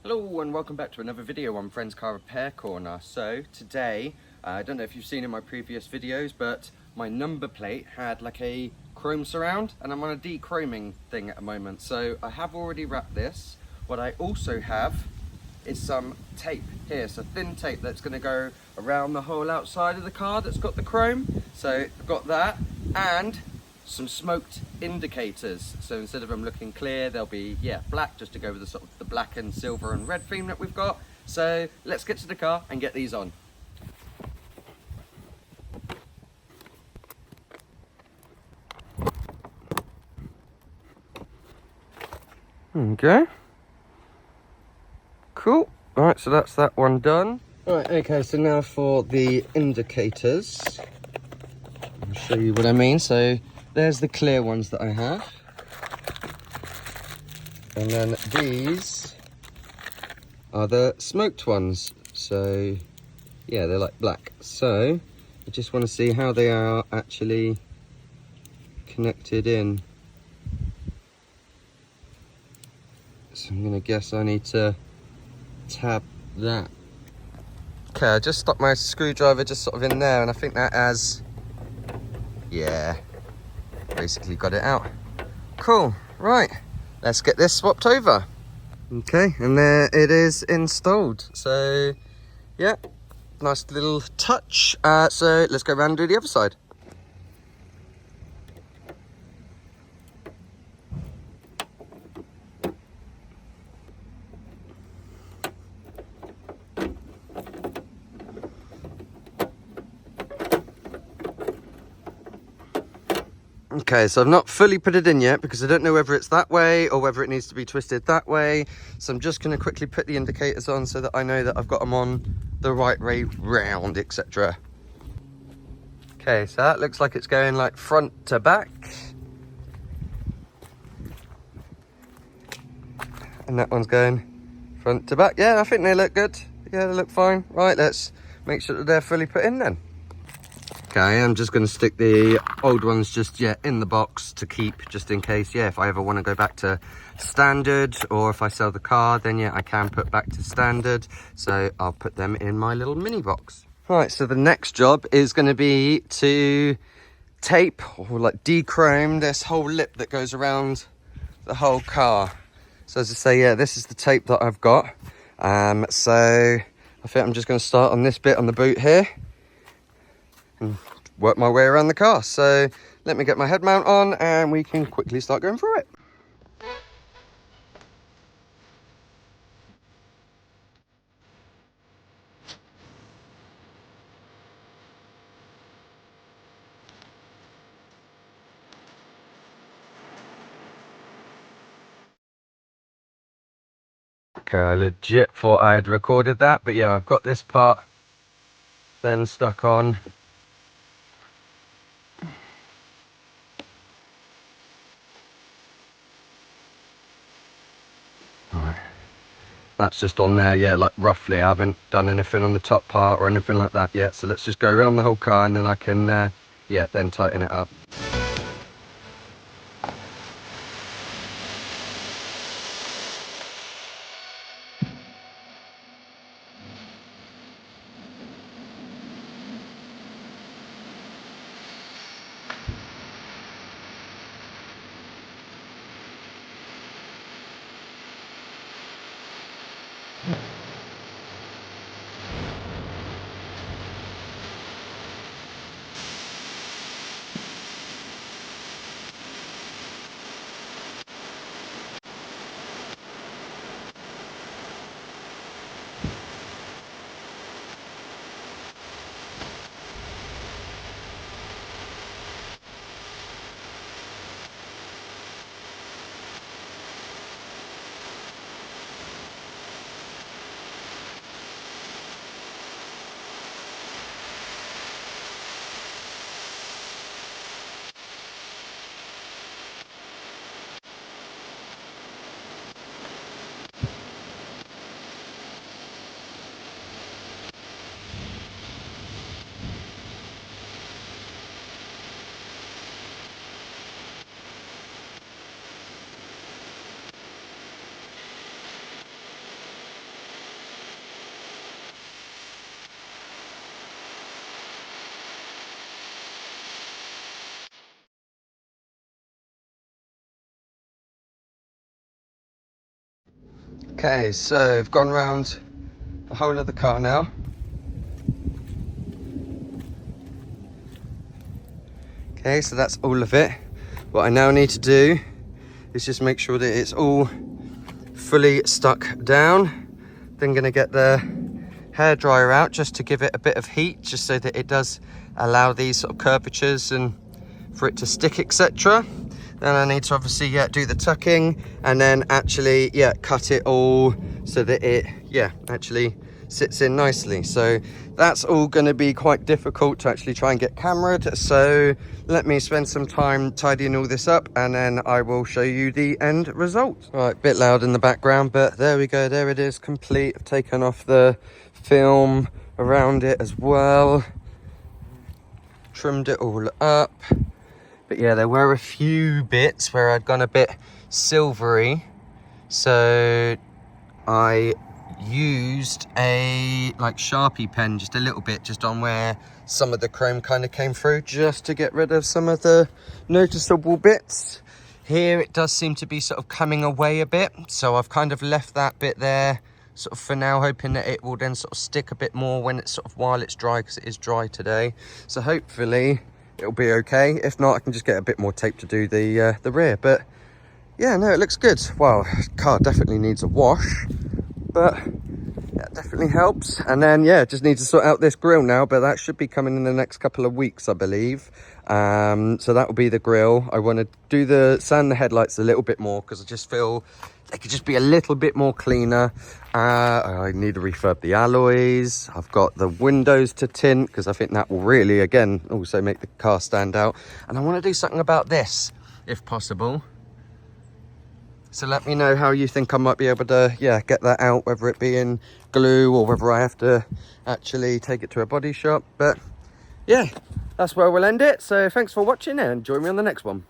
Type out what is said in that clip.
Hello and welcome back to another video on Friend's Car Repair Corner. So today, I don't know if you've seen in my previous videos, but my number plate had like a chrome surround and I'm on a dechroming thing at the moment. So I have already wrapped this. What I also have is some tape here, so thin tape that's going to go around the whole outside of the car that's got the chrome. So I've got that and some smoked indicators, so instead of them looking clear they'll be black, just to go with the sort of the black and silver and red theme that we've got. So let's get to the car and get these on. Okay, cool. All right, so that's that one done. All right, okay, so now for the indicators, I'll show you what I mean. So there's the clear ones that I have, and then these are the smoked ones. So yeah, they're like black. So I just want to see how they are actually connected in. So I'm gonna guess I need to tab that. Okay, I just stuck my screwdriver just sort of in there, and I think that has, yeah, basically got it out. Cool, right, let's get this swapped over. Okay, and there it is installed. So yeah, nice little touch. So let's go around and do the other side. Okay, so I've not fully put it in yet because I don't know whether it's that way or whether it needs to be twisted that way. So I'm just going to quickly put the indicators on so that I know that I've got them on the right way round, etc. Okay, so that looks like it's going like front to back. And that one's going front to back. Yeah, I think they look good. Yeah, they look fine. Right, let's make sure that they're fully put in then. Okay, I'm just going to stick the old ones just in the box to keep, just in case, if I ever want to go back to standard, or if I sell the car, then I can put back to standard. So I'll put them in my little mini box. Right, so the next job is going to be to tape or like dechrome this whole lip that goes around the whole car. So as I say, this is the tape that I've got. So I think I'm just going to start on this bit on the boot here and work my way around the car. So let me get my head mount on and we can quickly start going through it. Okay, I legit thought I had recorded that, but yeah, I've got this part then stuck on. Right. That's just on there, like roughly. I haven't done anything on the top part or anything like that yet. So let's just go around the whole car and then I can, then tighten it up. Okay, so I've gone around the whole of the car now. Okay, so that's all of it. What I now need to do is just make sure that it's all fully stuck down. Then gonna get the hairdryer out just to give it a bit of heat, just so that it does allow these sort of curvatures and for it to stick, etc. Then I need to obviously do the tucking, and then actually cut it all so that it actually sits in nicely. So that's all going to be quite difficult to actually try and get cameraed, so let me spend some time tidying all this up and then I will show you the end result. Right, bit loud in the background, but there we go, there it is, complete. I've taken off the film around it as well, trimmed it all up. But yeah, there were a few bits where I'd gone a bit silvery, so I used a Sharpie pen just a little bit just on where some of the chrome kind of came through, just to get rid of some of the noticeable bits. Here it does seem to be sort of coming away a bit, so I've kind of left that bit there sort of for now, hoping that it will then sort of stick a bit more when it's sort of while it's dry, because it is dry today. So hopefully it'll be okay. If not, I can just get a bit more tape to do the rear. But yeah, no, it looks good. Well, car definitely needs a wash, but that definitely helps. And then just need to sort out this grille now, but that should be coming in the next couple of weeks, I believe. So that will be the grille. I want to do sand the headlights a little bit more, because I just feel they could just be a little bit more cleaner. I need to refurb the alloys. I've got the windows to tint, because I think that will really, again, also make the car stand out. And I want to do something about this, if possible. So let me know how you think I might be able to, get that out, whether it be in glue or whether I have to actually take it to a body shop. But yeah, that's where we'll end it. So thanks for watching and join me on the next one.